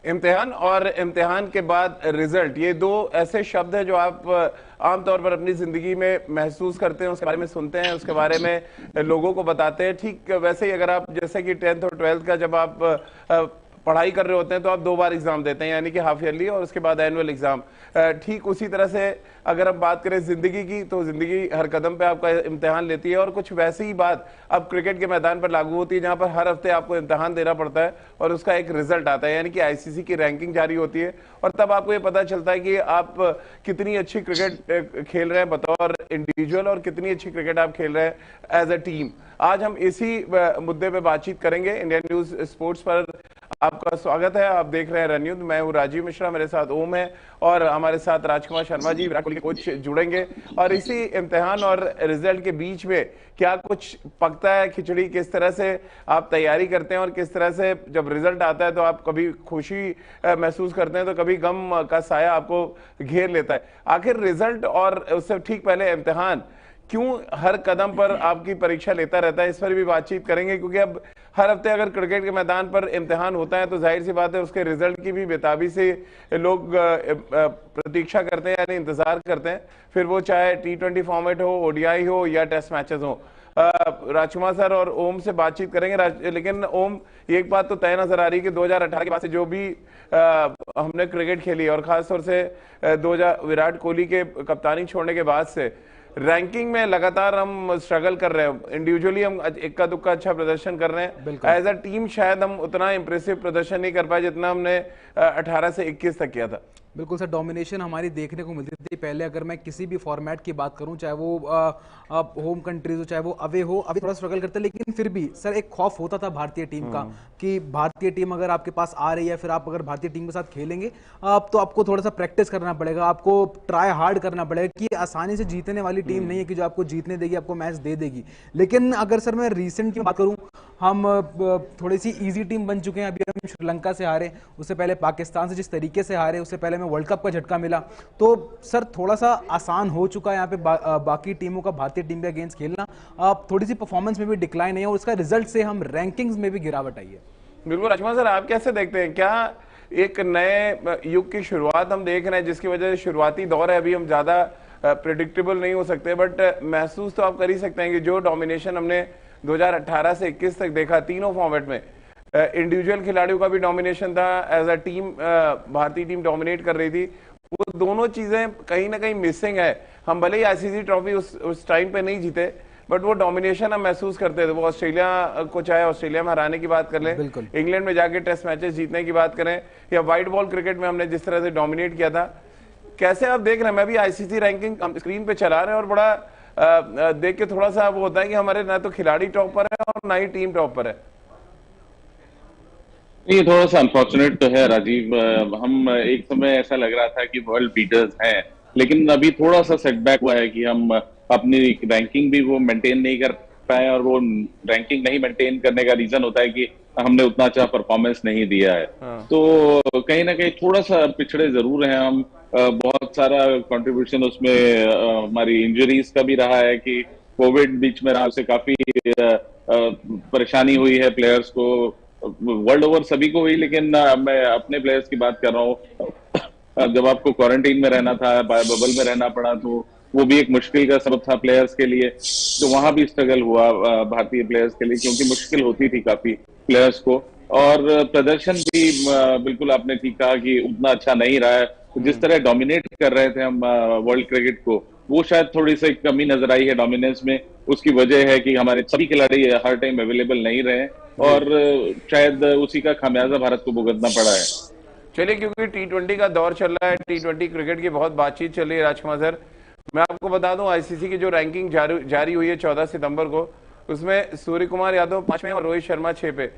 इम्तिहान और इम्तिहान के बाद रिजल्ट, ये दो ऐसे शब्द हैं जो आप आमतौर पर अपनी जिंदगी में महसूस करते हैं, उसके बारे में सुनते हैं, उसके बारे में लोगों को बताते हैं। ठीक वैसे ही अगर आप जैसे कि 10th और 12th का जब आप पढ़ाई कर रहे होते हैं तो आप 2 बार एग्जाम देते हैं, यानी कि हाफ ईयरली और उसके बाद एनुअल एग्जाम। ठीक उसी तरह से अगर हम बात करें जिंदगी की, तो जिंदगी हर कदम पे आपका इम्तिहान लेती है, और कुछ वैसी ही बात अब क्रिकेट के मैदान पर लागू होती है, जहां पर हर हफ्ते आपको इम्तिहान देना पड़ता है और उसका एक रिजल्ट आता है, यानी कि आईसीसी की रैंकिंग जारी होती है, और तब आपको ये पता चलता है कि आप कितनी अच्छी क्रिकेट खेल रहे हैं बतौर इंडिविजुअल और कितनी अच्छी क्रिकेट आप खेल रहे हैं एज अ टीम। आज हम इसी मुद्दे पे बातचीत करेंगे। इंडियन न्यूज स्पोर्ट्स पर आपका स्वागत है। आप देख रहे हैं रन न्यूज। मैं हूं राजीव मिश्रा, मेरे साथ ओम है और हमारे साथ राजकुमार शर्मा जी, विराट कोहली के कोच, जुड़ेंगे। और इसी इम्तिहान और रिजल्ट के बीच में क्या कुछ पकता है खिचड़ी, किस तरह से आप तैयारी करते हैं और किस तरह से जब रिजल्ट आता है तो आप कभी खुशी महसूस करते हैं तो कभी गम का साया आपको घेर लेता है। आखिर रिजल्ट और उससे ठीक पहले इम्तिहान क्यों हर कदम पर आपकी परीक्षा लेता रहता है, इस पर भी बातचीत करेंगे। क्योंकि अब हर हफ्ते अगर क्रिकेट के मैदान पर इम्तिहान होता है तो जाहिर सी बात है उसके रिजल्ट की भी बेताबी से लोग प्रतीक्षा करते हैं, यानी इंतजार करते हैं, फिर वो चाहे T20 फॉर्मेट हो, ओडीआई हो या टेस्ट मैचेस हो। राजकुमार सर और ओम से बातचीत करेंगे, लेकिन ओम, एक बात तो तय नजर आ रही है कि 2018 के बाद से जो भी हमने क्रिकेट खेली और खासतौर से 2000 विराट कोहली के कप्तानी छोड़ने के बाद से रैंकिंग में लगातार हम स्ट्रगल कर रहे हैं। इंडिविजुअली हम इक्का दुक्का अच्छा प्रदर्शन कर रहे हैं, एज अ टीम शायद हम उतना इंप्रेसिव प्रदर्शन नहीं कर पाए जितना हमने 18 से 21 तक किया था। बिल्कुल सर, डोमिनेशन हमारी देखने को मिलती थी पहले। अगर मैं किसी भी फॉर्मेट की बात करूं, चाहे वो होम कंट्रीज हो चाहे वो अवे हो, अभी थोड़ा स्ट्रगल करते हैं, लेकिन फिर भी सर एक खौफ होता था भारतीय टीम का कि भारतीय टीम अगर आपके पास आ रही है, फिर आप अगर भारतीय टीम के साथ खेलेंगे तो आपको थोड़ा सा प्रैक्टिस करना पड़ेगा, आपको ट्राई हार्ड करना पड़ेगा, कि आसानी से जीतने वाली टीम नहीं है कि जो आपको जीतने देगी, आपको मैच दे देगी। लेकिन अगर सर मैं रिसेंट की बात करूं, हम थोड़ी सी इजी टीम बन चुके हैं। अभी हम श्रीलंका से हारे, उससे पहले पाकिस्तान से जिस तरीके से हारे, उससे पहले हमें वर्ल्ड कप का झटका मिला, तो सर थोड़ा सा आसान हो चुका है यहाँ पे बाकी टीमों का भारतीय टीम के अगेंस्ट खेलना। थोड़ी सी परफॉर्मेंस में भी डिक्लाइन है और इसका रिजल्ट से हम रैंकिंग्स में भी गिरावट आई है। बिल्कुल राजकुमार सर, आप कैसे देखते हैं, क्या एक नए युग की शुरुआत हम देख रहे हैं, जिसकी वजह से शुरुआती दौर है, अभी हम ज्यादा प्रिडिक्टेबल नहीं हो सकते, बट महसूस तो आप कर ही सकते हैं कि जो डोमिनेशन हमने 2018 से 21 तक देखा तीनों फॉर्मेट में, इंडिविजुअल खिलाड़ियों का भी डोमिनेशन था, एज अ टीम भारतीय टीम डोमिनेट कर रही थी, वो दोनों चीजें कहीं ना कहीं मिसिंग है। हम भले ही आईसीसी ट्रॉफी उस टाइम पे नहीं जीते, बट वो डोमिनेशन हम महसूस करते थे। वो ऑस्ट्रेलिया को, चाहे ऑस्ट्रेलिया में हराने की बात कर लें, इंग्लैंड में जाके टेस्ट मैचेस जीतने की बात करें, या व्हाइट बॉल क्रिकेट में हमने जिस तरह से डोमिनेट किया था। कैसे आप देख रहे हैं? मैं भी आईसीसी रैंकिंग हम स्क्रीन पे चला रहे हैं और बड़ा देख के थोड़ा सा वो होता है कि हमारे ना तो खिलाड़ी टॉप पर है और ना ही टीम टॉप पर है। ये थोड़ा सा अनफॉर्चुनेट तो है राजीव। हम एक समय ऐसा लग रहा था कि वर्ल्ड बीटर्स हैं, लेकिन अभी थोड़ा सा सेटबैक हुआ है कि हम अपनी रैंकिंग भी वो मेंटेन नहीं कर पाए, और वो रैंकिंग नहीं मेंटेन करने का रीजन होता है कि हमने उतना अच्छा परफॉर्मेंस नहीं दिया है। तो कहीं ना कहीं थोड़ा सा पिछड़े जरूर हैं हम। बहुत सारा कंट्रीब्यूशन उसमें हमारी इंजरीज का भी रहा है कि कोविड बीच में रहा, उससे काफी परेशानी हुई है प्लेयर्स को, वर्ल्ड ओवर सभी को हुई, लेकिन मैं अपने प्लेयर्स की बात कर रहा हूँ। जब आपको क्वारंटीन में रहना था, बबल में रहना पड़ा, तो वो भी एक मुश्किल का सबब था प्लेयर्स के लिए। तो वहां भी स्ट्रगल हुआ भारतीय प्लेयर्स के लिए, क्योंकि मुश्किल होती थी काफी प्लेयर्स को, और प्रदर्शन भी बिल्कुल आपने ठीक कहा कि उतना अच्छा नहीं रहा है। जिस तरह डोमिनेट कर रहे थे हम वर्ल्ड क्रिकेट को, वो शायद थोड़ी सी कमी नजर आई है डोमिनेंस में। उसकी वजह है कि हमारे सभी खिलाड़ी हर टाइम अवेलेबल नहीं रहे, और शायद उसी का खामियाजा भारत को भुगतना पड़ा है। चलिए, क्योंकि T20 का दौर चल रहा है, T20 क्रिकेट की बहुत बातचीत चल रही है राजकुमार सर, मैं आपको बता दूं आईसीसी की जो रैंकिंग जारी हुई है 14 सितंबर को, उसमें सूर्य कुमार यादव 5 में और रोहित शर्मा 6 पे।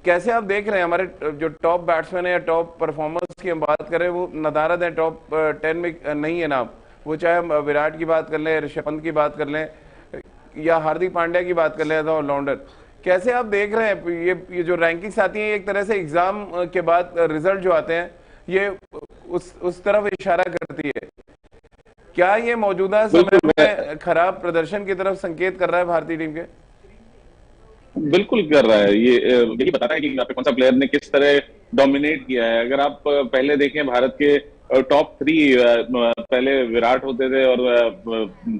कैसे आप देख रहे हैं हमारे जो टॉप बैट्समैन है या टॉप परफॉर्मर्स की हम बात करें, वो नदारद है, टॉप 10 में नहीं है नाम। वो चाहे हम विराट की बात कर लें, ऋषभ पंत की बात कर लें, या हार्दिक पांड्या की बात कर लें एज ऑलराउंडर। कैसे आप देख रहे हैं ये जो रैंकिंग्स आती हैं, एक तरह से एग्जाम के बाद रिजल्ट जो आते हैं, ये उस तरफ इशारा करती है। क्या ये मौजूदा समय में खराब प्रदर्शन की तरफ संकेत कर रहा है भारतीय टीम के? बिल्कुल कर रहा है। ये यही बताता है कि कौन सा प्लेयर ने किस तरह डोमिनेट किया है। अगर आप पहले देखें भारत के टॉप 3 पहले विराट होते थे और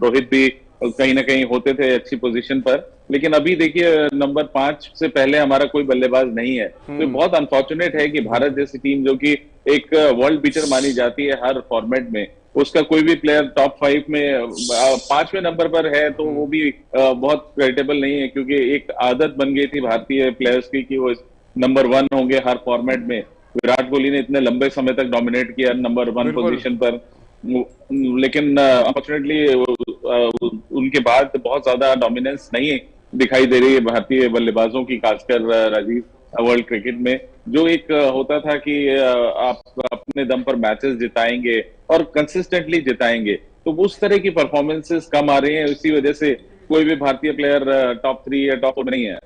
रोहित भी कहीं ना कहीं होते थे अच्छी पोजीशन पर, लेकिन अभी देखिए नंबर 5 से पहले हमारा कोई बल्लेबाज नहीं है। तो ये बहुत अनफॉर्चुनेट है कि भारत जैसी टीम जो कि एक वर्ल्ड बीटर मानी जाती है हर फॉर्मेट में, उसका कोई भी प्लेयर टॉप 5 में 5वें नंबर पर है तो वो भी बहुत क्रेडिटेबल नहीं है, क्योंकि एक आदत बन गई थी भारतीय प्लेयर्स की कि वो नंबर 1 होंगे हर फॉर्मेट में। विराट कोहली ने इतने लंबे समय तक डोमिनेट किया नंबर 1 पोजीशन पर, लेकिन अनफॉर्चुनेटली उनके बाद बहुत ज्यादा डोमिनेंस नहीं दिखाई दे रही है भारतीय बल्लेबाजों की, खासकर राजीव, वर्ल्ड क्रिकेट में। जो एक होता था कि आप अपने दम पर मैचेस जिताएंगे और कंसिस्टेंटली जिताएंगे, तो उस तरह की परफॉर्मेंसेस कम आ रही हैं। इसी वजह से कोई भी भारतीय प्लेयर टॉप 3 या टॉप 4 नहीं है।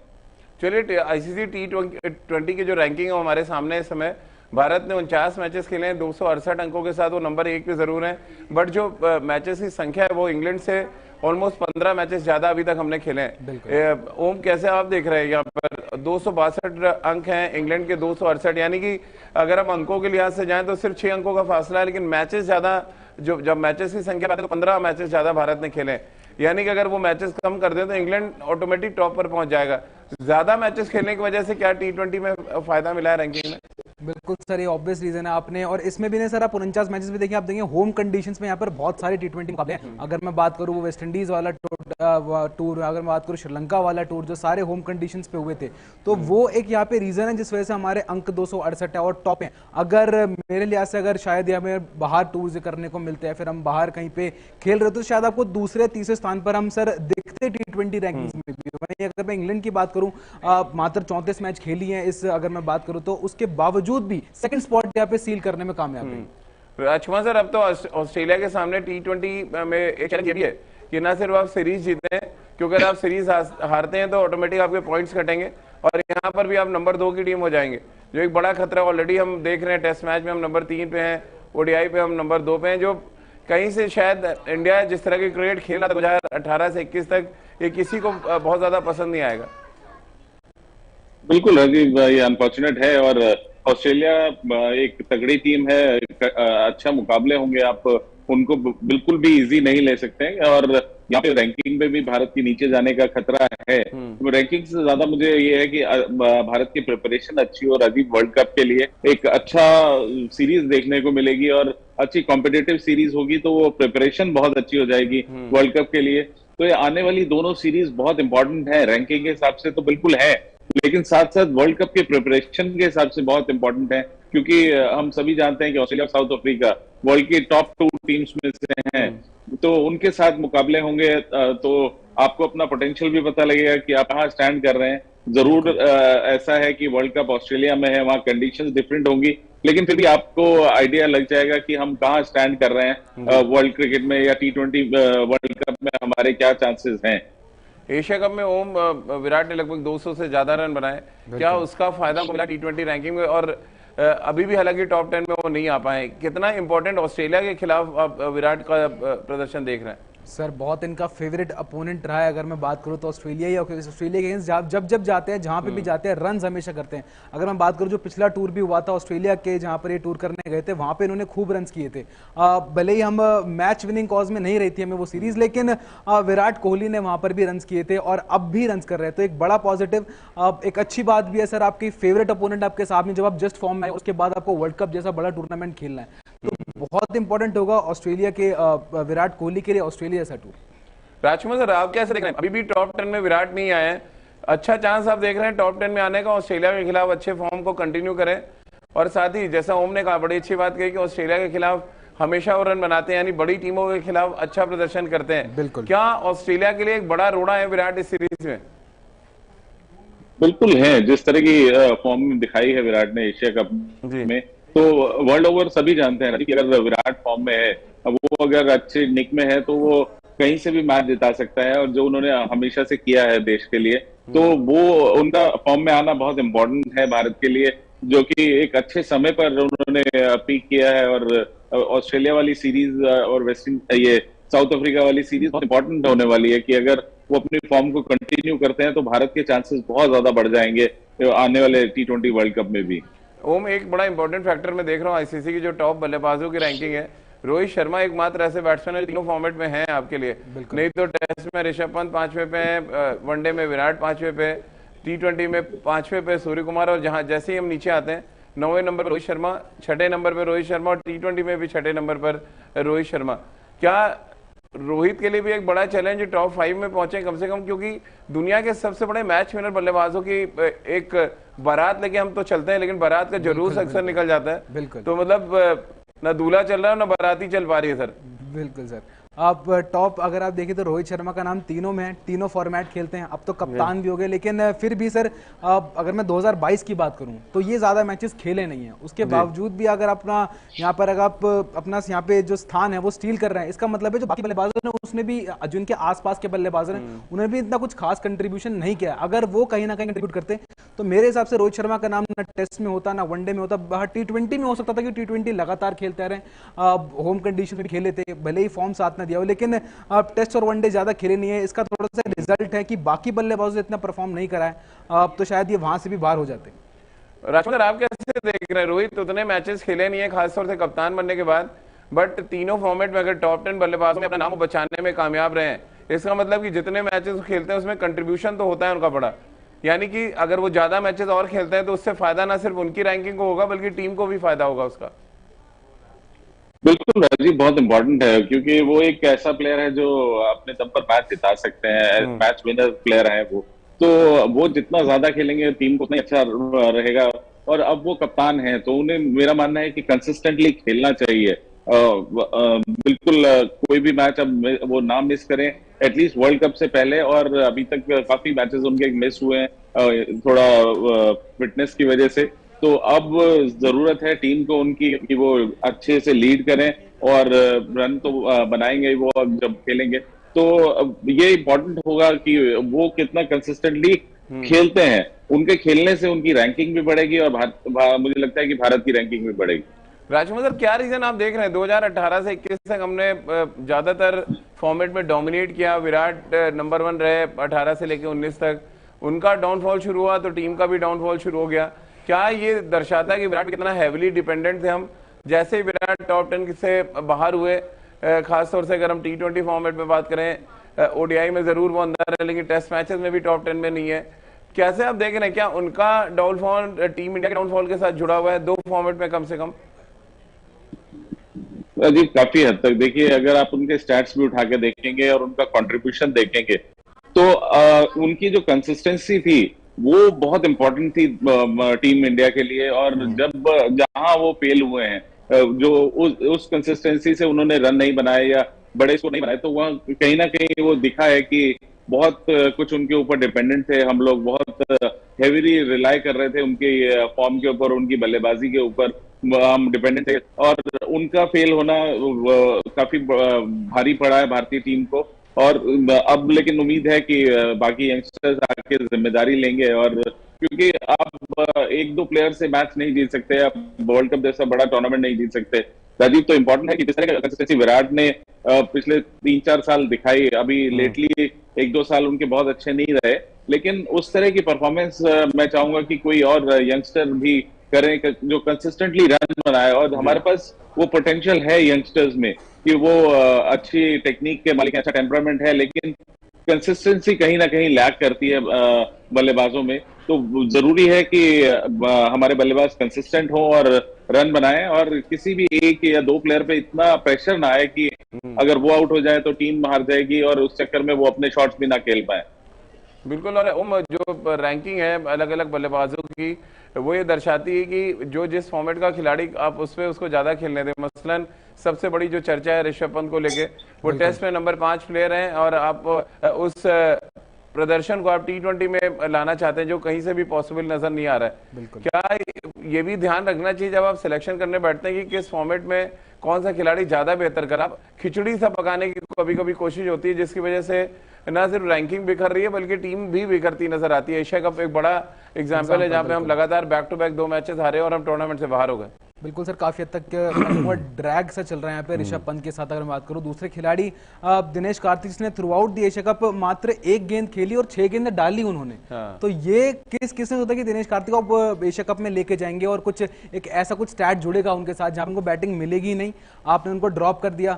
चलिए, आईसीसी T20 की जो रैंकिंग है हमारे सामने इस समय, भारत ने 49 मैचेस खेले हैं, 268 अंकों के साथ वो नंबर 1 पे जरूर है, बट जो मैचेस की संख्या है वो इंग्लैंड से ऑलमोस्ट 15 मैचेस ज्यादा अभी तक हमने खेले हैं। ओम, कैसे आप देख रहे हैं? यहाँ पर 262 अंक हैं, इंग्लैंड के 268, यानी कि अगर हम अंकों के लिहाज से जाएं तो सिर्फ 6 अंकों का फासला है, लेकिन मैचेस ज्यादा, जब मैचेस की संख्या बात है तो 15 मैचेस ज्यादा भारत ने खेले, यानी कि अगर वो मैचेस कम कर दें तो इंग्लैंड ऑटोमेटिक टॉप पर पहुंच जाएगा। ज्यादा मैचेस खेलने की वजह से क्या T20 में फायदा मिला है रैंकिंग में? बिल्कुल सर, ये ऑब्वियस रीजन है आपने, और इसमें भी नहीं सर, आप 49 मैचेस में देखें, आप देखेंगे होम कंडीशंस में यहाँ पर बहुत सारे T20 मुकाबले हैं। अगर मैं बात करूँ वो वेस्ट इंडीज वाला टूर, अगर मैं बात करूँ श्रीलंका वाला टूर, जो सारे होम कंडीशंस पे हुए थे, तो वो एक यहाँ पे रीजन है जिस वजह से हमारे अंक 268 है और टॉप है। अगर मेरे लिहाज से अगर शायद हमें बाहर टूर करने को मिलते हैं, फिर हम बाहर कहीं पे खेल रहे तो शायद आपको दूसरे तीसरे स्थान पर हम सर दिखते T20 रैंकिंग्स में भी। वहीं अगर मैं इंग्लैंड की बात करूं, मात्र 34 मैच खेली हैं इस, अगर मैं बात करूं तो उसके बावजूद भी सेकंड स्पॉट यहाँ पे सील करने में कामयाब है। राजकुमार सर, अब तो ऑस्ट्रेलिया के सामने T20 में एक चैलेंज ये भी है कि ना सिर्फ आप सीरीज जीते हैं, क्योंकि अगर आप सीरीज हारते हैं तो ऑटोमेटिक आपके पॉइंट्स घटेंगे, और यहाँ पर भी आप नंबर 2 की टीम हो जाएंगे, जो एक बड़ा खतरा ऑलरेडी हम देख रहे हैं। टेस्ट मैच में हम नंबर 3 पे हैं, ओडीआई पे हम नंबर 2 पे हैं, जो कहीं से शायद इंडिया जिस तरह की क्रिकेट खेला 2018 से 21 तक, ये किसी को बहुत ज्यादा पसंद नहीं आएगा। बिल्कुल राजीव, ये अनफॉर्चुनेट है, और ऑस्ट्रेलिया एक तगड़ी टीम है, अच्छा मुकाबले होंगे, आप उनको बिल्कुल भी इजी नहीं ले सकते हैं, और यहाँ पे रैंकिंग में भी भारत के नीचे जाने का खतरा है। रैंकिंग से ज्यादा मुझे ये है कि भारत की प्रिपरेशन अच्छी हो, राजीव, वर्ल्ड कप के लिए एक अच्छा सीरीज देखने को मिलेगी, और अच्छी कॉम्पिटिटिव सीरीज होगी तो वो प्रिपरेशन बहुत अच्छी हो जाएगी वर्ल्ड कप के लिए। तो ये आने वाली दोनों सीरीज बहुत इंपॉर्टेंट है, रैंकिंग के हिसाब से तो बिल्कुल है, लेकिन साथ साथ वर्ल्ड कप के प्रिपरेशन के हिसाब से बहुत इंपॉर्टेंट है, क्योंकि हम सभी जानते हैं कि ऑस्ट्रेलिया और साउथ अफ्रीका वर्ल्ड की टॉप 2 टीम्स में से हैं, तो उनके साथ मुकाबले होंगे तो आपको अपना पोटेंशियल भी पता लगेगा कि आप कहाँ स्टैंड कर रहे हैं। जरूर ऐसा है कि वर्ल्ड कप ऑस्ट्रेलिया में है, वहाँ कंडीशंस डिफरेंट होंगी, लेकिन फिर भी आपको आइडिया लग जाएगा कि हम कहाँ स्टैंड कर रहे हैं वर्ल्ड क्रिकेट में, या T20 वर्ल्ड कप में हमारे क्या चांसेस हैं। एशिया कप में ओम, विराट ने लगभग 200 से ज्यादा रन बनाए, क्या उसका फायदा मिला T20 रैंकिंग में? और अभी भी हालांकि टॉप 10 में वो नहीं आ पाए, कितना इंपॉर्टेंट ऑस्ट्रेलिया के खिलाफ आप विराट का प्रदर्शन देख रहे हैं? सर बहुत इनका फेवरेट अपोनेंट रहा है, अगर मैं बात करूं तो ऑस्ट्रेलिया ही, ऑस्ट्रेलिया के अगेंस्ट जब जाते हैं, जहां पे भी जाते हैं, रन हमेशा करते हैं। अगर मैं बात करूं जो पिछला टूर भी हुआ था ऑस्ट्रेलिया के, जहां पर ये टूर करने गए थे, वहां पे इन्होंने खूब रन किए थे। भले ही हम मैच विनिंग कॉज में नहीं रही थी हमें वो सीरीज, लेकिन विराट कोहली ने वहां पर भी रन किए थे और अब भी रन कर रहे हैं, तो एक बड़ा पॉजिटिव, एक अच्छी बात भी है सर। आपकी फेवरेट अपोनेंट आपके सामने, जब आप जस्ट फॉर्म में आए, उसके बाद आपको वर्ल्ड कप जैसा बड़ा टूर्नामेंट खेलना है, तो बहुत इंपॉर्टेंट होगा ऑस्ट्रेलिया के, विराट कोहली के लिए ऑस्ट्रेलिया से टूर। राजकुमार सर, आप कैसे देख रहे हैं? अभी भी टॉप 10 में विराट नहीं आए हैं, अच्छा चांस आप देख रहे हैं टॉप 10 में आने का, ऑस्ट्रेलिया के खिलाफ अच्छे फॉर्म को कंटिन्यू करें, और साथ ही जैसा ओम ने कहा, बड़ी अच्छी बात कही कि ऑस्ट्रेलिया के खिलाफ हमेशा वो रन बनाते हैं, यानी बड़ी टीमों के खिलाफ अच्छा प्रदर्शन करते हैं। बिल्कुल, क्या ऑस्ट्रेलिया के लिए एक बड़ा रोड़ा है विराट इस सीरीज में? बिल्कुल है, जिस तरह की फॉर्म दिखाई है विराट ने एशिया कप में, तो वर्ल्ड ओवर सभी जानते हैं कि अगर विराट फॉर्म में है, वो अगर अच्छे निक में है, तो वो कहीं से भी मैच जिता सकता है, और जो उन्होंने हमेशा से किया है देश के लिए, तो वो उनका फॉर्म में आना बहुत इंपॉर्टेंट है भारत के लिए, जो कि एक अच्छे समय पर उन्होंने पीक किया है। और ऑस्ट्रेलिया वाली सीरीज और ये साउथ अफ्रीका वाली सीरीज बहुत इंपॉर्टेंट होने वाली है, कि अगर वो अपनी फॉर्म को कंटिन्यू करते हैं तो भारत के चांसेस बहुत ज्यादा बढ़ जाएंगे आने वाले T20 वर्ल्ड कप में भी। ओम, एक बड़ा इंपॉर्टेंट फैक्टर मैं देख रहा हूँ आईसीसी की जो टॉप बल्लेबाजों की रैंकिंग है, रोहित शर्मा एकमात्र ऐसे बैट्समैन है तीनों फॉर्मेट में हैं आपके लिए। नहीं तो टेस्ट में ऋषभ पंत 5वें पे है, वनडे में विराट 5वें पे, T20 में 5वें पे सूर्य कुमार, और जहां जैसे ही हम नीचे आते हैं 9वें नंबर पर रोहित शर्मा, 6ठे नंबर पर रोहित शर्मा, और T20 में भी 6ठे नंबर पर रोहित शर्मा। क्या रोहित के लिए भी एक बड़ा चैलेंज टॉप 5 में पहुंचे कम से कम, क्योंकि दुनिया के सबसे बड़े मैच विनर बल्लेबाजों की एक बारात लेके हम तो चलते हैं, लेकिन बारात का जुलूस अक्सर निकल जाता है। बिल्कुल। तो मतलब ना दूल्हा चल रहा है ना बाराती चल पा रही है सर। बिल्कुल सर। आप टॉप अगर आप देखिए तो रोहित शर्मा का नाम तीनों में है, तीनों फॉर्मेट खेलते हैं, अब तो कप्तान भी हो गए, लेकिन फिर भी सर अगर मैं 2022 की बात करूं तो ये ज्यादा मैचेस खेले नहीं हैं, उसके बावजूद भी अगर अपना यहाँ पर अगर आप अपना यहाँ पे जो स्थान है वो स्टील कर रहे हैं, इसका मतलब है जो बाकी बल्लेबाजों ने उसने भी जिनके आसपास के बल्लेबाजों ने उन्होंने भी इतना कुछ खास कंट्रीब्यूशन नहीं किया। अगर वो कहीं ना कहीं कंट्रीब्यूट करते तो मेरे हिसाब से रोहित शर्मा का नाम ना टेस्ट में होता ना वनडे में होता, T20 में हो सकता था कि T20 लगातार खेलते रहे, होम कंडीशन में खेले थे, भले ही फॉर्म साथ ना दिया हो, लेकिन टेस्ट और वनडे ज्यादा खेले नहीं है। इसका थोड़ा सा रिजल्ट है कि बाकी बल्लेबाजों ने इतना परफॉर्म नहीं करा है, तो शायद ये वहां से भी बाहर हो जाते। राजकुमार, आप कैसे देख रहे हैं? रोहित उतने मैचेस खेले नहीं है खासतौर से कप्तान बनने के बाद, बट तीनों फॉर्मेट में अगर टॉप 10 बल्लेबाजों में अपना नाम बचाने में कामयाब रहे हैं, इसका मतलब कि जितने मैचेस खेलते हैं उसमें कंट्रीब्यूशन तो होता है उनका बड़ा, यानी कि अगर वो ज्यादा मैचेस और खेलते हैं तो उससे फायदा ना सिर्फ उनकी रैंकिंग को होगा बल्कि टीम को भी फायदा होगा उसका। बिल्कुल राजीव, बहुत इंपॉर्टेंट है क्योंकि वो एक ऐसा प्लेयर है जो अपने दम पर मैच जिता सकते हैं, मैच विनर प्लेयर है वो। तो वो जितना ज्यादा खेलेंगे टीम को उतना अच्छा रहेगा। और अब वो कप्तान है तो उन्हें, मेरा मानना है कि कंसिस्टेंटली खेलना चाहिए। बिल्कुल कोई भी मैच अब वो ना मिस करें, एटलीस्ट वर्ल्ड कप से पहले। और अभी तक काफी मैचेस उनके मिस हुए हैं थोड़ा फिटनेस की वजह से। तो अब जरूरत है टीम को उनकी कि वो अच्छे से लीड करें, और रन तो बनाएंगे वो जब खेलेंगे। तो ये इम्पोर्टेंट होगा कि वो कितना कंसिस्टेंटली खेलते हैं। उनके खेलने से उनकी रैंकिंग भी बढ़ेगी और मुझे लगता है कि भारत की रैंकिंग भी बढ़ेगी। राजकुमार सर, क्या रीजन आप देख रहे हैं 2018 से 21 तक हमने ज्यादातर फॉर्मेट में डोमिनेट किया, विराट नंबर 1 रहे 18 से लेकर 19 तक, उनका डाउनफॉल शुरू हुआ तो टीम का भी डाउनफॉल शुरू हो गया। क्या ये दर्शाता है कि विराट कितना हैविली डिपेंडेंट थे हम? जैसे ही विराट टॉप 10 से बाहर हुए, खासतौर से अगर हम T20 फॉर्मेट में बात करें, ओडीआई में जरूर वो अंदर है लेकिन टेस्ट मैचेस में भी टॉप 10 में नहीं है। कैसे आप देख रहे हैं, क्या उनका डाउनफॉल टीम इंडिया के डाउनफॉल के साथ जुड़ा हुआ है 2 फॉर्मेट में कम से कम? जी काफी हद तक देखिए, अगर आप उनके स्टैट्स भी उठा के देखेंगे और उनका कंट्रीब्यूशन देखेंगे तो उनकी जो कंसिस्टेंसी थी वो बहुत इंपॉर्टेंट थी टीम इंडिया के लिए। और जब जहां वो फेल हुए हैं, जो उस कंसिस्टेंसी से उन्होंने रन नहीं बनाए या बड़े स्कोर नहीं बनाए, तो वहां कहीं ना कहीं वो दिखा है कि बहुत कुछ उनके ऊपर डिपेंडेंट थे हम लोग, बहुत हेवीली रिलाई कर रहे थे उनके फॉर्म के ऊपर, उनकी बल्लेबाजी के ऊपर हम डिपेंडेंट थे। और उनका फेल होना काफी भारी पड़ा है भारतीय टीम को। और अब लेकिन उम्मीद है कि बाकी यंगस्टर्स आके जिम्मेदारी लेंगे, और क्योंकि आप 1-2 प्लेयर से मैच नहीं जीत सकते, आप वर्ल्ड कप जैसा बड़ा टूर्नामेंट नहीं जीत सकते राजीव। तो इम्पोर्टेंट है कि जिस तरह की कंसिस्टेंसी विराट ने पिछले 3-4 साल दिखाई, अभी लेटली 1-2 साल उनके बहुत अच्छे नहीं रहे, लेकिन उस तरह की परफॉर्मेंस मैं चाहूंगा कि कोई और यंगस्टर भी करें जो कंसिस्टेंटली रन बनाए। और हमारे पास वो पोटेंशियल है यंगस्टर्स में कि वो अच्छी टेक्निक के मालिक, अच्छा टेम्परामेंट है, लेकिन कंसिस्टेंसी कहीं ना कहीं लैक करती है बल्लेबाजों में। तो जरूरी है कि हमारे बल्लेबाज कंसिस्टेंट हो और रन बनाएं, और किसी भी 1 या 2 प्लेयर पे इतना प्रेशर ना आए कि अगर वो आउट हो जाए तो टीम हार जाएगी और उस चक्कर में वो अपने शॉट्स भी ना खेल पाए। बिल्कुल। और जो रैंकिंग है अलग अलग बल्लेबाजों की, वो ये दर्शाती है कि जो जिस फॉर्मेट का खिलाड़ी आप उस पे उसको ज्यादा खेलने दें। मसलन सबसे बड़ी जो चर्चा है ऋषभ पंत को लेके, वो टेस्ट में नंबर 5 प्लेयर हैं और आप उस प्रदर्शन को आप T20 में लाना चाहते हैं जो कहीं से भी पॉसिबल नजर नहीं आ रहा है। क्या ये भी ध्यान रखना चाहिए जब आप सिलेक्शन करने बैठते हैं कि किस फॉर्मेट में कौन सा खिलाड़ी ज्यादा बेहतर कर? आप खिचड़ी सा पकाने की कभी कभी कोशिश होती है जिसकी वजह से ना सिर्फ रैंकिंग बिखर रही है बल्कि टीम भी बिखरती नजर आती है। एशिया कप एक बड़ा एग्जाम्पल है जहां पे हम लगातार बैक टू बैक 2 मैचेस हारे और हम टूर्नामेंट से बाहर हो गए। बिल्कुल सर, काफी हद तक ड्रैग सा चल रहा है यहाँ पे ऋषभ पंत के साथ। अगर मैं बात करूं दूसरे खिलाड़ी दिनेश कार्तिक ने through out the Asia cup मात्र 1 गेंद खेली और 6 गेंदें डाली उन्होंने। हाँ। तो ये किसने सोचा कि दिनेश कार्तिक को एशिया कप में लेके जाएंगे और कुछ एक ऐसा कुछ स्टैट जुड़ेगा उनके साथ जहां उनको बैटिंग मिलेगी नहीं, आपने उनको ड्रॉप कर दिया।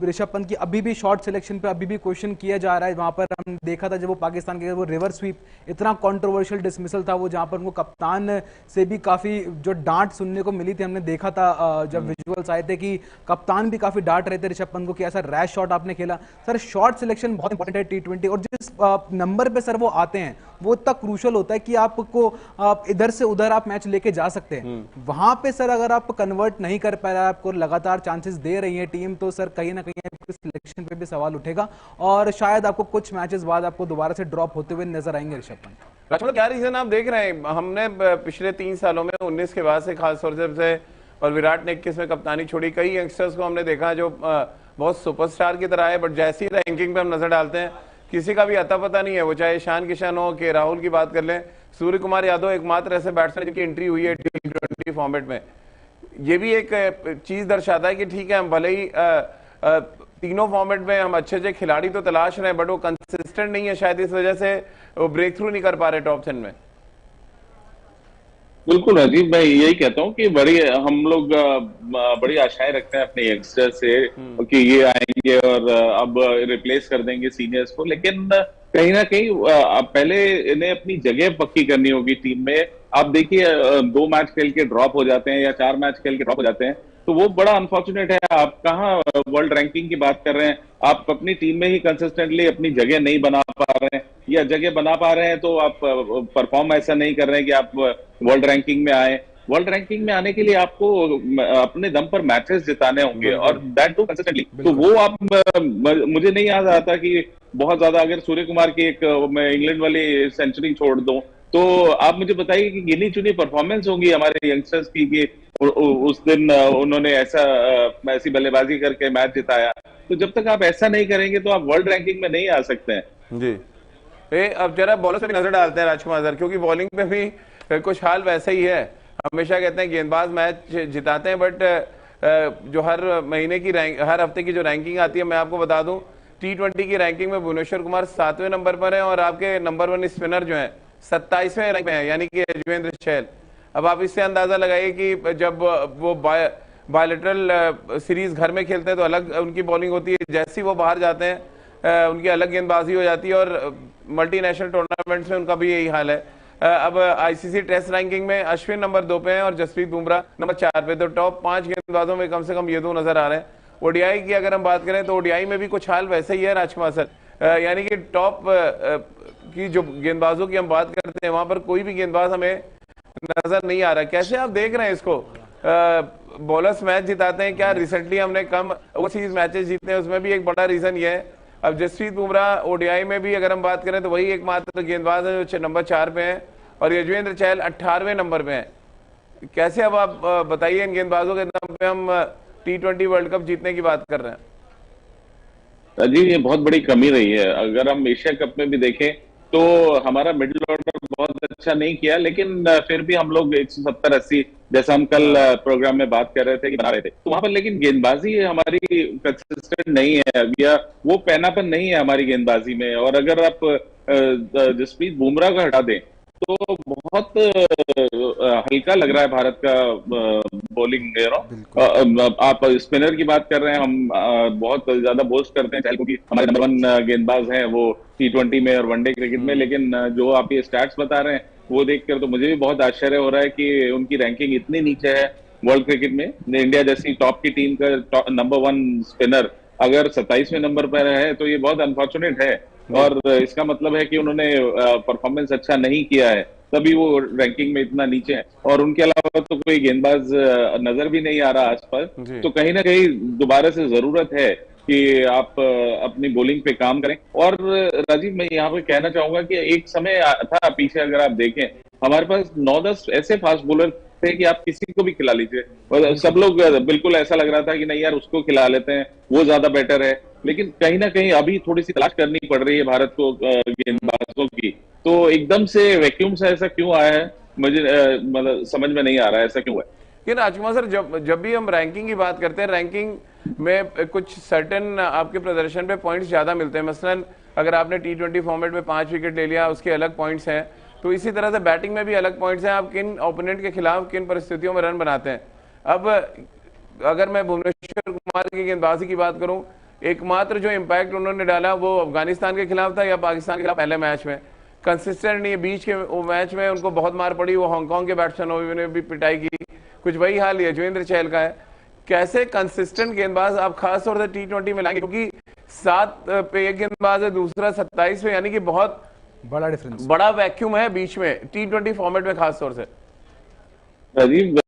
ऋषभ पंत की अभी भी शॉर्ट सिलेक्शन पे अभी भी क्वेश्चन किया जा रहा है। वहां पर हमने देखा था जब वो पाकिस्तान के वो रिवर स्वीप इतना कंट्रोवर्शियल डिसमिसल था वो, जहां पर उनको कप्तान से भी काफी जो डांट सुनने को मिली थी। हमने देखा था जब विजुअल्स आए थे कि कप्तान भी काफी डांट रहे थे ऋषभ पंत को कि ऐसा रैश शॉट आपने खेला। सर शॉट सिलेक्शन बहुत इंपॉर्टेंट है टी20, और जिस नंबर पे सर वो आते हैं वो इतना क्रूशल होता है कि आपको इधर से उधर आप मैच लेके जा सकते हैं। वहां पे सर अगर आप कन्वर्ट नहीं कर पा रहे, आपको लगातार चांसेस दे रही है टीम, तो सर कहीं ना कहीं आपके सिलेक्शन पे भी सवाल उठेगा और शायद आपको कुछ मैचेस बाद आपको दोबारा से ड्रॉप होते हुए नजर आएंगे ऋषभ पंत। राजकुमार, क्या रीजन आप देख रहे हैं? हमने पिछले 3 सालों में 19 के बाद से खासतौर से, और विराट ने 21 में कप्तानी छोड़ी, कई यंगस्टर्स को हमने देखा जो बहुत सुपरस्टार की तरह है, बट जैसी रैंकिंग पे हम नजर डालते हैं किसी का भी अता पता नहीं है। वो चाहे ईशान किशन हो के राहुल की बात कर लें, सूर्य कुमार यादव एकमात्र ऐसे बैट्समैन जिनकी एंट्री हुई है टी20 फॉर्मेट में। ये भी एक चीज दर्शाता है कि ठीक है, हम भले ही तीनों फॉर्मेट में हम अच्छे खिलाड़ी तो तलाश रहे हैं, बट वो कंसिस्टेंट नहीं है, शायद इस वजह से वो ब्रेक थ्रू नहीं कर पा रहे टॉप 10 में। बिल्कुल राजीव, मैं यही कहता हूँ कि हम लोग बड़ी आशाएं रखते हैं अपने यंगस्टर से कि ये आएंगे और अब रिप्लेस कर देंगे सीनियर्स को, लेकिन कहीं ना कहीं पहले इन्हें अपनी जगह पक्की करनी होगी टीम में। आप देखिए 2 मैच खेल के ड्रॉप हो जाते हैं या 4 मैच खेल के ड्रॉप हो जाते हैं, तो वो बड़ा अनफॉर्चुनेट है। आप कहाँ वर्ल्ड रैंकिंग की बात कर रहे हैं, आप अपनी टीम में ही कंसिस्टेंटली अपनी जगह नहीं बना पा रहे हैं, या जगह बना पा रहे हैं तो आप परफॉर्म ऐसा नहीं कर रहे हैं कि आप वर्ल्ड रैंकिंग में आए। वर्ल्ड रैंकिंग में आने के लिए आपको अपने दम पर मैचेस जिताने होंगे और दैट टू कंसिस्टेंटली। तो वो आप मुझे नहीं याद आता कि बहुत ज्यादा अगर सूर्य कुमार की एक मैं इंग्लैंड वाली सेंचुरी छोड़ दूं, तो आप मुझे बताइए कि गिनी चुनी परफॉर्मेंस होंगी हमारे यंगस्टर्स की कि उस दिन उन्होंने ऐसी बल्लेबाजी करके मैच जिताया। तो जब तक आप ऐसा नहीं करेंगे तो आप वर्ल्ड रैंकिंग में नहीं आ सकते हैं। जी, अब जरा बॉलर से भी नजर डालते हैं राजकुमार सर, क्योंकि बॉलिंग पे भी कुछ हाल वैसा ही है। हमेशा कहते हैं गेंदबाज मैच जिताते हैं, बट जो हर महीने की हर हफ्ते की जो रैंकिंग आती है, मैं आपको बता दूं टी20 की रैंकिंग में भुवनेश्वर कुमार 7वें नंबर पर है और आपके नंबर 1 स्पिनर जो है 27वें रैंक में है, यानी कि यजुवेंद्र चहल। अब आप इससे अंदाजा लगाइए कि जब वो बायलैटरल सीरीज घर में खेलते हैं तो अलग उनकी बॉलिंग होती है, जैसे ही वो बाहर जाते हैं उनकी अलग गेंदबाजी हो जाती है, और मल्टीनेशनल टूर्नामेंट्स में उनका भी यही हाल है। अब आईसीसी टेस्ट रैंकिंग में अश्विन नंबर 2 पे हैं और जसप्रीत बुमराह नंबर 4 पे। तो टॉप 5 गेंदबाजों में कम से कम ये 2 नजर आ रहे हैं। ओडीआई की अगर हम बात करें तो ओडीआई में भी कुछ हाल वैसे ही है राजकुमार सर, यानी कि टॉप की जो गेंदबाजों की हम बात करते हैं वहां पर कोई भी गेंदबाज हमें नजर नहीं आ रहा। कैसे आप देख रहे हैं इसको? बॉलर्स मैच जिताते हैं, क्या रिसेंटली हमने कम ओवरसीज मैचेस जीते हैं, उसमें भी एक बड़ा रीजन ये है। अब जसप्रीत बुमराह ओडीआई में भी अगर हम बात करें तो वही एकमात्र गेंदबाज है जो नंबर 4 पे हैं, और यजुवेंद्र चहल 18वें नंबर पे हैं। कैसे अब आप बताइए इन गेंदबाजों के दम पे हम टी20 वर्ल्ड कप जीतने की बात कर रहे हैं? जी, ये बहुत बड़ी कमी रही है। अगर हम एशिया कप में भी देखें तो हमारा मिडिल ऑर्डर बहुत अच्छा नहीं किया, लेकिन फिर भी हम लोग 170-80 जैसा हम कल प्रोग्राम में बात कर रहे थे कि बना रहे थे, तो वहां पर लेकिन गेंदबाजी हमारी कंसिस्टेंट नहीं है, या वो पैनापन नहीं है हमारी गेंदबाजी में। और अगर आप जसप्रीत बुमराह को हटा दें तो बहुत हल्का लग रहा है भारत का बॉलिंग। आप स्पिनर की बात कर रहे हैं, हम बहुत ज्यादा बोस्ट करते हैं क्योंकि हमारे नंबर 1 गेंदबाज हैं वो टी20 में और वनडे क्रिकेट में, लेकिन जो आप ये स्टैट्स बता रहे हैं वो देखकर तो मुझे भी बहुत आश्चर्य हो रहा है कि उनकी रैंकिंग इतनी नीचे है वर्ल्ड क्रिकेट में। इंडिया जैसी टॉप की टीम का नंबर 1 स्पिनर अगर 27वें नंबर पर है तो ये बहुत अनफॉर्चुनेट है, और इसका मतलब है कि उन्होंने परफॉर्मेंस अच्छा नहीं किया है, तभी वो रैंकिंग में इतना नीचे है। और उनके अलावा तो कोई गेंदबाज नजर भी नहीं आ रहा आसपास। तो कहीं ना कहीं दोबारा से जरूरत है कि आप अपनी बॉलिंग पे काम करें। और राजीव, मैं यहाँ पे कहना चाहूंगा कि एक समय था पीछे, अगर आप देखें हमारे पास 9-10 ऐसे फास्ट बॉलर थे कि आप किसी को भी खिला लीजिए, और सब लोग बिल्कुल ऐसा लग रहा था कि नहीं यार उसको खिला लेते हैं, वो ज्यादा बेटर है। लेकिन कहीं ना कहीं अभी थोड़ी सी तलाश करनी पड़ रही है भारत को गेंदबाजों की। तो एकदम से वैक्यूम से ऐसा क्यों आया है, मुझे मतलब समझ में नहीं आ रहा है ऐसा क्यों है। कि राजकुमार सर, जब भी हम रैंकिंग की बात करते हैं, रैंकिंग में कुछ सर्टेन आपके प्रदर्शन पे पॉइंट्स ज्यादा मिलते हैं। मसलन अगर आपने T20 फॉर्मेट में 5 विकेट ले लिया, उसके अलग पॉइंट्स हैं, तो इसी तरह से बैटिंग में भी अलग पॉइंट्स हैं, आप किन ओपोनेंट के खिलाफ किन परिस्थितियों में रन बनाते हैं। अब अगर मैं भुवनेश्वर कुमार की गेंदबाजी की बात करूं, एकमात्र जो इम्पैक्ट उन्होंने डाला वो अफगानिस्तान के खिलाफ था या पाकिस्तान के खिलाफ पहले मैच में, कंसिस्टेंट नहीं है। बीच के वो मैच में उनको बहुत मार पड़ी, वो हांगकांग के बैट्समैनों ने भी पिटाई की, कुछ वही हाल यजुवेंद्र चहल का है। कैसे कंसिस्टेंट गेंदबाज आप खासतौर से T20 में लाएंगे, क्योंकि 7 पे एक गेंदबाज है, दूसरा 27 पे, यानी कि बहुत बड़ा डिफरेंस, बड़ा वैक्यूम है बीच में T20 फॉर्मेट में खासतौर से। राजीव,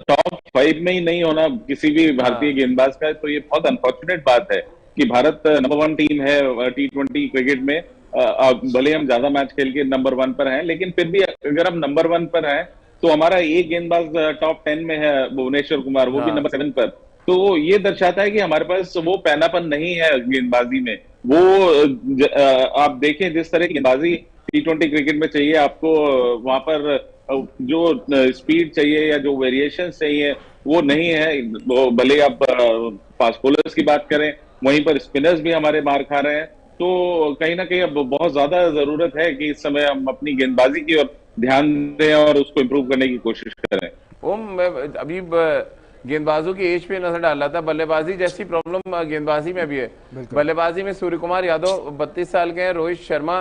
टॉप 5 में ही नहीं होना किसी भी भारतीय गेंदबाज का, तो ये बहुत अनफॉर्चुनेट बात है कि भारत नंबर 1 टीम है T20 क्रिकेट में। भले हम ज्यादा मैच खेल के नंबर 1 पर हैं, लेकिन फिर भी अगर हम नंबर 1 पर हैं तो हमारा एक गेंदबाज टॉप 10 में है, भुवनेश्वर कुमार, वो भी नंबर 7 पर। तो ये दर्शाता है कि हमारे पास वो पैनापन नहीं है गेंदबाजी में। वो आप देखें जिस तरह की गेंदबाजी T20 क्रिकेट में चाहिए आपको, वहां पर जो स्पीड चाहिए या जो वेरिएशन चाहिए वो नहीं है। भले आप फास्ट बॉलर्स की बात करें, वहीं पर स्पिनर्स भी हमारे मार खा रहे हैं। तो कहीं ना कहीं अब बहुत ज्यादा जरूरत है कि इस समय हम अपनी गेंदबाजी की ओर ध्यान दें और उसको इम्प्रूव करने की कोशिश करें। मैं अभी गेंदबाजों की एज पे नजर डाल रहा था, बल्लेबाजी जैसी प्रॉब्लम गेंदबाजी में भी है। बल्लेबाजी में सूर्य कुमार यादव 32 साल के हैं, रोहित शर्मा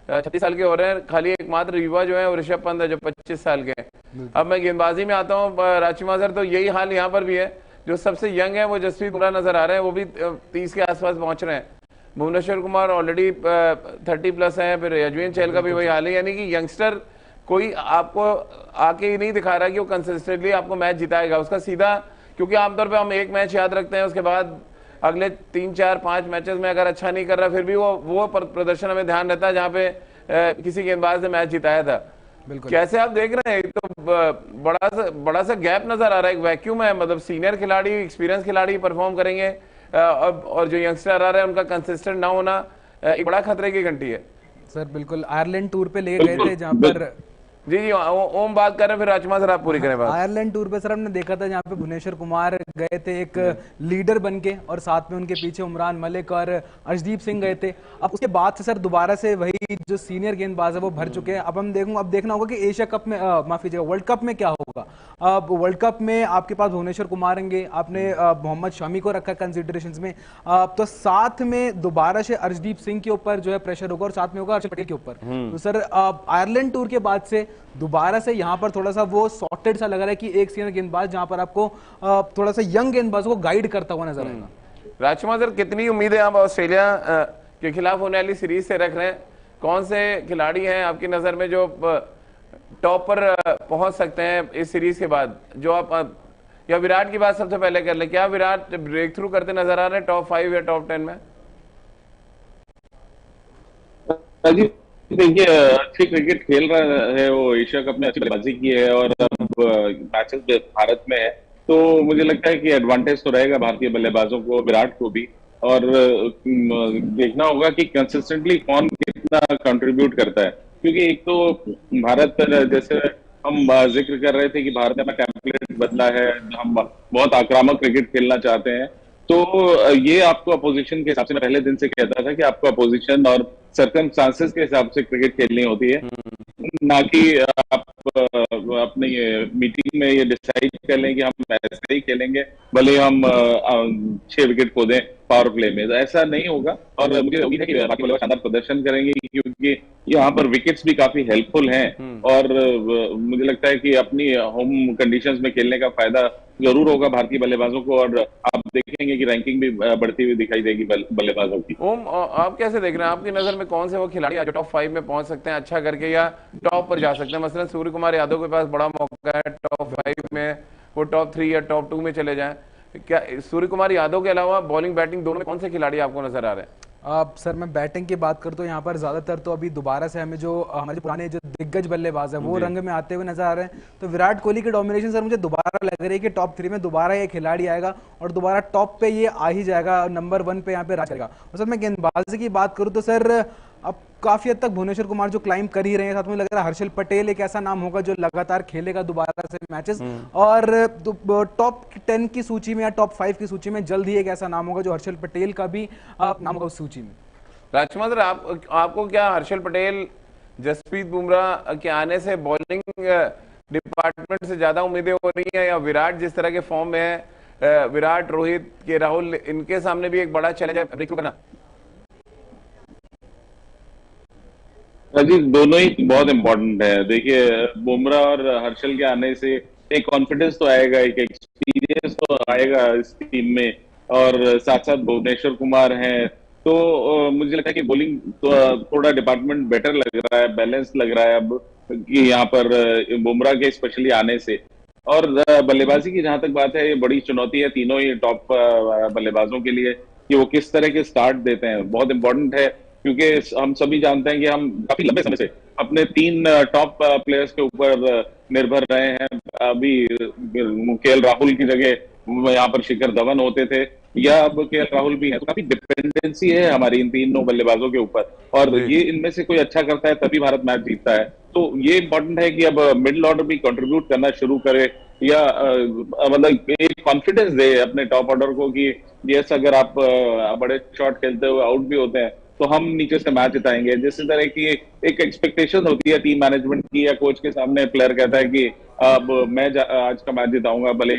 36 साल के हो रहे हैं, खाली एकमात्र युवा जो है वो ऋषभ पंत है जो 25 साल के हैं। अब मैं गेंदबाजी में आता हूँ राजकुमार सर, तो यही हाल यहाँ पर भी है। जो सबसे यंग है वो जसप्रीत बुमराह नजर आ रहे हैं, वो भी 30 के आसपास पहुंच रहे हैं। भुवनेश्वर कुमार ऑलरेडी 30+ है, फिर यजुवेंद्र चहल का भी वही हाल है। यानी कि यंगस्टर कोई आपको आके ही नहीं दिखा रहा कि वो कंसिस्टेंटली आपको मैच जिताएगा उसका सीधा, क्योंकि आमतौर पे हम एक मैच याद रखते हैं, उसके बाद अगले 3, 4, 5 मैचेस में अगर अच्छा नहीं कर रहा फिर भी वो प्रदर्शन हमें ध्यान रहता है जहां पे किसी गेंदबाज ने मैच जिताया था। कैसे आप देख रहे हैं, तो बड़ा सा गैप नजर आ रहा है, एक वैक्यूम है। मतलब सीनियर खिलाड़ी, एक्सपीरियंस खिलाड़ी परफॉर्म करेंगे और जो यंगस्टर आ रहे हैं उनका कंसिस्टेंट ना होना एक बड़ा खतरे की घंटी है। सर बिल्कुल, आयरलैंड टूर पे ले गए थे जहां पर, जी ओम बात कर रहे हैं, फिर राजकुमार सर आप पूरी करें बात। आयरलैंड टूर पे सर हमने देखा था जहाँ पे भुवनेश्वर कुमार गए थे एक लीडर बनके, और साथ में उनके पीछे उमरान मलिक और अर्शदीप सिंह गए थे। अब उसके बाद से सर दोबारा से वही जो सीनियर गेंदबाज है वो भर चुके हैं। अब देखना होगा कि एशिया कप में, माफ कीजिएगा, वर्ल्ड कप में क्या होगा। अब वर्ल्ड कप में आपके पास भुवनेश्वर कुमार रहेंगे, आपने मोहम्मद शमी को रखा कंसिडरेशंस में, तो साथ में दोबारा से अर्शदीप सिंह के ऊपर जो है प्रेशर होगा और साथ में होगा हर्षद पटेल के ऊपर। तो सर आयरलैंड टूर के बाद से दोबारा से यहाँ पर थोड़ा सा वो सॉर्टेड सा लग रहा है कि एक सीनियर गेंदबाज जहां पर आपको थोड़ा सा यंग गेंदबाजों को गाइड करता हुआ नजर आएगा। राजकुमार सर, कितनी उम्मीदें आप ऑस्ट्रेलिया के खिलाफ होने वाली सीरीज से रख रहे हैं? कौन से खिलाड़ी हैं आपकी नजर में जो टॉप पर पहुंच सकते हैं इस सीरीज के बाद? जो आप, या विराट की बात सबसे पहले कर ले, क्या विराट ब्रेक थ्रू करते नजर आ रहे हैं टॉप 5 या टॉप 10 में? देखिए, अच्छी क्रिकेट खेल रहा है वो, एशिया कप में अच्छी बल्लेबाजी की है और अब मैचेस भारत में है, तो मुझे लगता है कि एडवांटेज तो रहेगा भारतीय बल्लेबाजों को, विराट को भी। और देखना होगा कि कंसिस्टेंटली कौन कितना कंट्रीब्यूट करता है, क्योंकि एक तो भारत, जैसे हम जिक्र कर रहे थे कि भारत ने अपना टेम्पलेट बदला है, हम बहुत आक्रामक क्रिकेट खेलना चाहते हैं। तो ये आपको अपोजिशन के हिसाब से, मैं पहले दिन से कहता था कि आपको अपोजिशन और सर्कमस्टांसेस के हिसाब से क्रिकेट खेलनी होती है, ना कि आप अपने मीटिंग में ये डिसाइड कर लें कि हम ऐसे ही खेलेंगे भले हम 6 विकेट खो दें पावर प्ले में। तो ऐसा नहीं होगा और मुझे उम्मीद है कि बाकी बल्लेबाज शानदार प्रदर्शन करेंगे, क्योंकि यहाँ पर विकेट्स भी काफी हेल्पफुल हैं और मुझे लगता है कि अपनी होम कंडीशंस में खेलने का फायदा जरूर होगा भारतीय बल्लेबाजों को, और आप देखेंगे कि रैंकिंग भी बढ़ती हुई दिखाई देगी बल्लेबाजों की। ओम, आप कैसे देख रहे हैं? आपकी नजर में कौन से वो खिलाड़ी जो टॉप 5 में पहुंच सकते हैं अच्छा करके, या टॉप पर जा सकते हैं? मसलन सूर्य कुमार यादव के पास बड़ा मौका है टॉप 5 में, वो टॉप 3 या टॉप 2 में चले जाएं। क्या सूर्य कुमार यादव के अलावा बॉलिंग बैटिंग दोनों में कौन से खिलाड़ी आपको नजर आ रहे हैं? सर मैं बैटिंग की बात करूं तो यहाँ पर ज्यादातर तो अभी दोबारा से हमें जो हमारे पुराने जो दिग्गज बल्लेबाज है वो रंग में आते हुए नजर आ रहे हैं। तो विराट कोहली की डोमिनेशन सर मुझे दोबारा लग रही है कि टॉप 3 में दोबारा ये खिलाड़ी आएगा और दोबारा टॉप पे ये आ ही जाएगा, नंबर 1 पे यहाँ पे राज करेगा। और सर मैं गेंदबाजी की बात करूं तो सर अब काफी हद तक भुवनेश्वर कुमार जो क्लाइंब कर ही रहे हैं, साथ में लग रहा है हर्षल पटेल एक ऐसा नाम होगा जो लगातार खेलेगा दोबारा से मैचेस, और टॉप 10 की सूची में या टॉप 5 की सूची में जल्द ही एक ऐसा नाम होगा जो हर्षल पटेल का भी नाम होगा उस सूची में। राजकुमार सर, आपको क्या हर्षल पटेल, जसप्रीत बुमराह के आने से बॉलिंग डिपार्टमेंट से ज्यादा उम्मीदें हो रही हैं, या विराट जिस तरह के फॉर्म में है, विराट, रोहित, के राहुल, इनके सामने भी एक बड़ा चैलेंज है ब्रेक करना? जी, दोनों ही बहुत इंपॉर्टेंट है। देखिए, बुमराह और हर्षल के आने से एक कॉन्फिडेंस तो आएगा, एक एक्सपीरियंस तो आएगा इस टीम में, और साथ साथ भुवनेश्वर कुमार हैं, तो मुझे लगता है कि बॉलिंग तो थोड़ा डिपार्टमेंट बेटर लग रहा है, बैलेंस लग रहा है अब कि यहाँ पर बुमराह के स्पेशली आने से। और बल्लेबाजी की जहां तक बात है, ये बड़ी चुनौती है तीनों ही टॉप बल्लेबाजों के लिए कि वो किस तरह के स्टार्ट देते हैं, बहुत इंपॉर्टेंट है, क्योंकि हम सभी जानते हैं कि हम काफी लंबे समय से अपने 3 टॉप प्लेयर्स के ऊपर निर्भर रहे हैं। अभी केएल राहुल की जगह यहाँ पर शिखर धवन होते थे, या अब केएल राहुल भी है, तो काफी डिपेंडेंसी है हमारी इन तीनों बल्लेबाजों के ऊपर, और ये इनमें से कोई अच्छा करता है तभी भारत मैच जीतता है। तो ये इंपॉर्टेंट है कि अब मिडिल ऑर्डर भी कंट्रीब्यूट करना शुरू करे, या मतलब एक कॉन्फिडेंस दे अपने टॉप ऑर्डर को कि यस, अगर आप बड़े शॉट खेलते हुए आउट भी होते हैं तो हम नीचे से मैच जिताएंगे। जिस तरह की एक एक्सपेक्टेशन होती है टीम मैनेजमेंट की या कोच के सामने, प्लेयर कहता है कि अब मैं आज का मैच जिताऊंगा, भले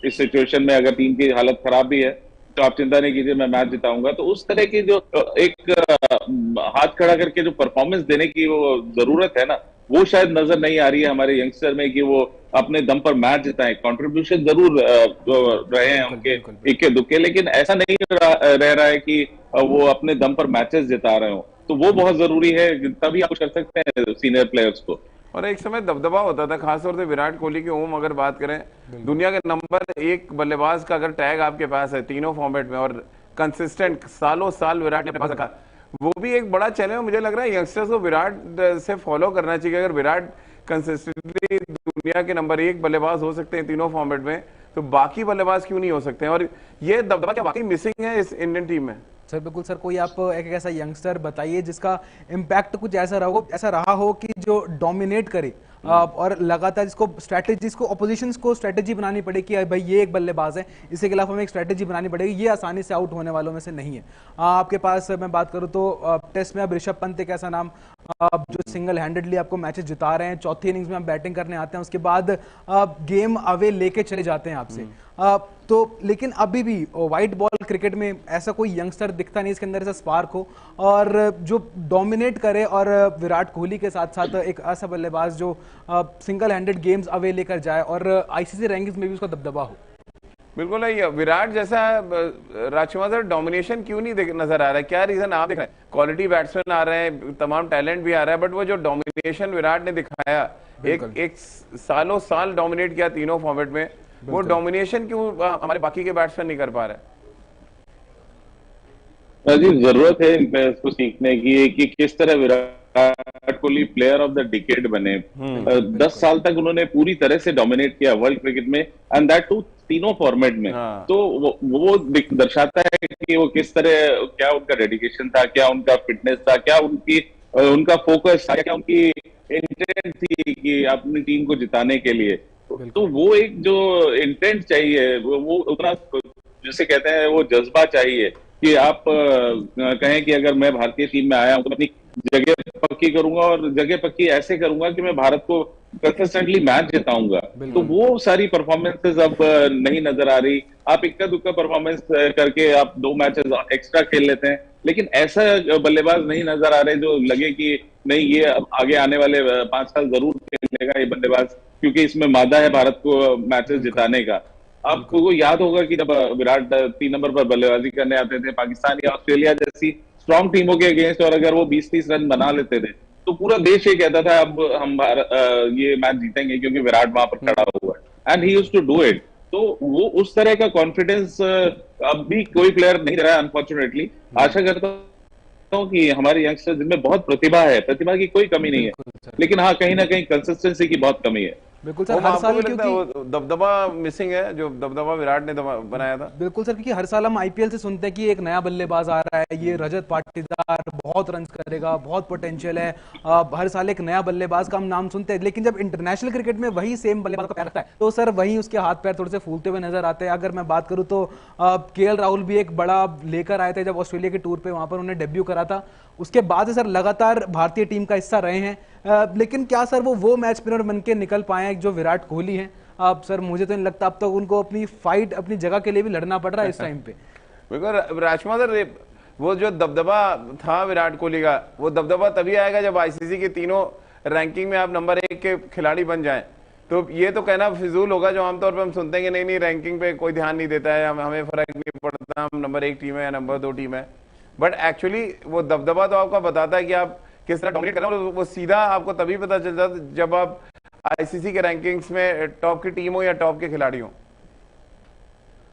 इस सिचुएशन में अगर टीम की हालत खराब भी है तो आप चिंता नहीं कीजिए, मैं मैच जिताऊंगा। तो उस तरह की जो एक हाथ खड़ा करके जो परफॉर्मेंस देने की वो जरूरत है ना, वो शायद नजर नहीं आ रही है हमारे यंगस्टर में कि वो अपने दम पर मैच जिताएं। कंट्रीब्यूशन जरूर रहे हैं उनके इक्के दुक्के, लेकिन ऐसा नहीं रह रहा है कि वो अपने दम पर मैचेस जिता रहे हो, तो वो बहुत जरूरी है, तभी आप कर सकते हैं सीनियर प्लेयर्स को। और एक समय दबदबा होता था, खासतौर से विराट कोहली की ओम अगर बात करें, दुनिया के नंबर 1 बल्लेबाज का अगर टैग आपके पास है तीनों फॉर्मेट में, और कंसिस्टेंट सालों साल विराट ने अपने पास रखा, वो भी एक बड़ा चैलेंज मुझे लग रहा है यंगस्टर्स को विराट से फॉलो करना चाहिए। अगर विराट कंसिस्टेंटली दुनिया के नंबर 1 बल्लेबाज हो सकते हैं तीनों फॉर्मेट में, तो बाकी बल्लेबाज क्यों नहीं हो सकते हैं? और ये दबदबा क्या वाकई मिसिंग है इस इंडियन टीम में? सर बिल्कुल सर, कोई आप एक ऐसा यंगस्टर बताइए जिसका इम्पैक्ट कुछ ऐसा रहा हो कि जो डोमिनेट करे और लगातार जिसको स्ट्रैटेजीज को ऑपोजिशंस को स्ट्रैटेजी बनानी पड़े कि भाई ये एक बल्लेबाज है, इसके खिलाफ हमें एक स्ट्रैटेजी बनानी पड़ेगी, ये आसानी से आउट होने वालों में से नहीं है। आपके पास मैं बात करूं तो टेस्ट में अब ऋषभ पंत एक ऐसा नाम जो सिंगल हैंडेडली आपको मैचेस जिता रहे हैं, चौथी इनिंग्स में हम बैटिंग करने आते हैं, उसके बाद गेम अवे लेके चले जाते हैं आपसे। तो लेकिन अभी भी व्हाइट बॉल क्रिकेट में ऐसा कोई यंगस्टर दिखता नहीं इसके अंदर ऐसा स्पार्क हो और जो डोमिनेट करे, और विराट कोहली के साथ साथ एक ऐसा बल्लेबाज जो सिंगल हैंडेड गेम्स अवे लेकर जाए और आईसीसी रैंकिंग्स में भी उसका दबदबा हो। बिल्कुल है, विराट जैसा राजकुमार सर डोमिनेशन क्यों नहीं नजर आ रहा है? क्या रीजन आप देख रहे हैं? क्वालिटी बैट्समैन आ रहे हैं, तमाम टैलेंट भी आ रहा है, बट वो जो डोमिनेशन विराट ने दिखाया, एक सालों साल डोमिनेट किया तीनों फॉर्मेट में, वो डोमिनेशन क्यों हमारे बाकी के बैट्समैन नहीं कर पा रहे? जी, जरूरत है इन प्लेयर्स को सीखने की कि किस तरह Virat Kohli player of the decade बने। 10 साल तक उन्होंने पूरी तरह से डोमिनेट किया वर्ल्ड क्रिकेट में, एंड दैट टू तीनों फॉर्मेट में। तो वो दर्शाता है कि वो किस तरह, क्या उनका डेडिकेशन था, क्या उनका फिटनेस था, क्या उनका फोकस था, क्या उनकी इंटेंट थी कि अपनी टीम को जिताने के लिए। तो वो एक जो इंटेंट चाहिए, वो उतना, जैसे कहते हैं, वो जज्बा चाहिए कि आप कहें कि अगर मैं भारतीय टीम में आया हूं तो अपनी जगह पक्की करूंगा, और जगह पक्की ऐसे करूंगा कि मैं भारत को कंसिस्टेंटली मैच जिताऊंगा। तो वो सारी परफॉर्मेंसेस अब नहीं नजर आ रही। आप इक्का दुक्का परफॉर्मेंस करके आप 2 मैचेस एक्स्ट्रा खेल लेते हैं, लेकिन ऐसा बल्लेबाज नहीं नजर आ रहे जो लगे कि नहीं, ये आगे आने वाले 5 साल जरूर खेलेगा ये बल्लेबाज, क्योंकि इसमें मादा है भारत को मैचेस जिताने का। आपको याद होगा कि जब विराट 3 नंबर पर बल्लेबाजी करने आते थे पाकिस्तान या ऑस्ट्रेलिया जैसी स्ट्रॉन्ग टीमों के अगेंस्ट, और अगर वो 20-30 रन बना लेते थे तो पूरा देश ये कहता था अब हम ये मैच जीतेंगे क्योंकि विराट वहां पर खड़ा हुआ है, and he used to do it. तो वो उस तरह का कॉन्फिडेंस अब भी कोई प्लेयर नहीं रहा है अनफॉर्चुनेटली। आशा करता हूं कि हमारे यंगस्टर जिनमें बहुत प्रतिभा है, प्रतिभा की कोई कमी नहीं है, लेकिन हाँ, कहीं ना कहीं कंसिस्टेंसी की बहुत कमी है। बिल्कुल सर, हर साल क्योंकि दबदबा मिसिंग है, जो दबदबा विराट ने बनाया था। बिल्कुल सर, क्योंकि हर साल हम आईपीएल से सुनते हैं कि एक नया बल्लेबाज आ रहा है, ये रजत पाटीदार बहुत रन करेगा, बहुत पोटेंशियल है, हर साल एक नया बल्लेबाज का हम नाम सुनते हैं, लेकिन जब इंटरनेशनल क्रिकेट में वही सेम बल्लेबाज का पैर रखता है तो सर वहीं उसके हाथ पैर थोड़े से फूलते हुए नजर आते हैं। अगर मैं बात करूं तो केएल राहुल भी एक बड़ा लेकर आए थे जब ऑस्ट्रेलिया के टूर पे वहां पर उन्होंने डेब्यू करा था, उसके बाद सर लगातार भारतीय टीम का हिस्सा रहे हैं। लेकिन क्या सर वो मैच विनर बन के निकल पाए जो विराट कोहली हैं? अब सर मुझे तो नहीं लगता, अब तक उनको अपनी फाइट अपनी जगह के लिए भी लड़ना पड़ रहा है इस टाइम पे। बिल्कुल राजकुमार सर, वो जो दबदबा था विराट कोहली का, वो दबदबा तभी आएगा जब आईसीसी की तीनों रैंकिंग में आप नंबर 1 के खिलाड़ी बन जाएं। तो ये तो कहना फिजूल होगा जो आमतौर पर हम सुनते हैं कि नहीं रैंकिंग पे कोई ध्यान नहीं देता है, हमें फर्क नहीं पड़ता हम नंबर 1 टीम है या नंबर 2 टीम है। बट एक्चुअली वो दबदबा तो आपका बताता है कि आप किस तरह डोमिनेट कर रहे हो। वो सीधा आपको तभी पता चलता है जब आप आईसीसी के रैंकिंग्स में टॉप की टीम हो या टॉप के खिलाड़ी हो।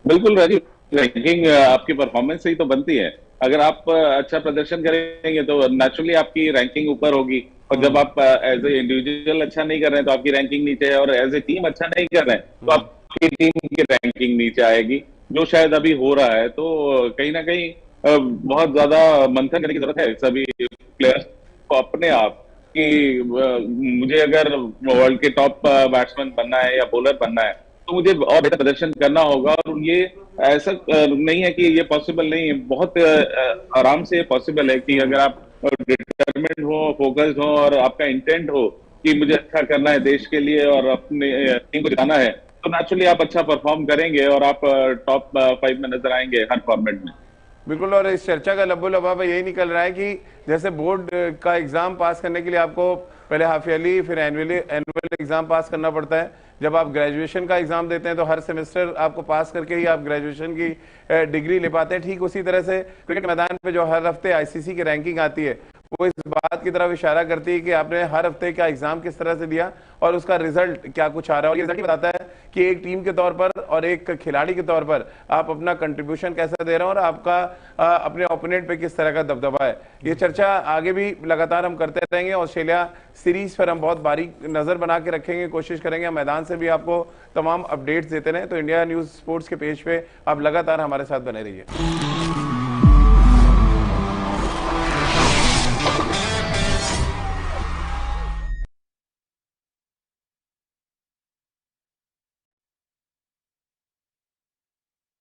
बिल्कुल राजीव, रैंकिंग आपकी परफॉर्मेंस से ही तो बनती है। अगर आप अच्छा प्रदर्शन करेंगे तो नेचुरली आपकी रैंकिंग ऊपर होगी, और जब आप एज ए इंडिविजुअल अच्छा नहीं कर रहे हैं तो आपकी रैंकिंग नीचे है, और एज ए टीम अच्छा नहीं कर रहे हैं तो आपकी टीम की रैंकिंग नीचे आएगी, जो शायद अभी हो रहा है। तो कहीं ना कहीं बहुत ज्यादा मंथन करने की जरूरत है सभी प्लेयर्स को अपने आप कि मुझे अगर वर्ल्ड के टॉप बैट्समैन बनना है या बॉलर बनना है तो मुझे और बेहतर प्रदर्शन करना होगा। और ये ऐसा नहीं है कि ये पॉसिबल नहीं है, बहुत आराम से पॉसिबल है कि अगर आप डिटरमिन्ड हो, फोकस्ड हो और आपका इंटेंट हो कि मुझे अच्छा करना है देश के लिए और अपने टीम को जिताना है, तो नेचुरली आप अच्छा परफॉर्म करेंगे और आप टॉप 5 में नजर आएंगे हर फॉर्मेट में। बिल्कुल, और इस चर्चा का लब्बो लबाब यही निकल रहा है कि जैसे बोर्ड का एग्जाम पास करने के लिए आपको पहले हाफ ईयरली फिर एनुअल एग्जाम पास करना पड़ता है। जब आप ग्रेजुएशन का एग्जाम देते हैं तो हर सेमेस्टर आपको पास करके ही आप ग्रेजुएशन की डिग्री ले पाते हैं। ठीक उसी तरह से क्रिकेट मैदान पे जो हर हफ्ते आईसीसी की रैंकिंग आती है वो इस बात की तरफ इशारा करती है कि आपने हर हफ्ते का एग्जाम किस तरह से दिया और उसका रिजल्ट क्या कुछ आ रहा है। और ये रिजल्ट बताता है कि एक टीम के तौर पर और एक खिलाड़ी के तौर पर आप अपना कंट्रीब्यूशन कैसा दे रहे हो और आपका अपने ओपोनेंट पे किस तरह का दबदबा है। ये चर्चा आगे भी लगातार हम करते रहेंगे। ऑस्ट्रेलिया सीरीज पर हम बहुत बारीक नजर बना के रखेंगे, कोशिश करेंगे हम मैदान से भी आपको तमाम अपडेट्स देते रहें। तो इंडिया न्यूज स्पोर्ट्स के पेज पे आप लगातार हमारे साथ बने रहिए।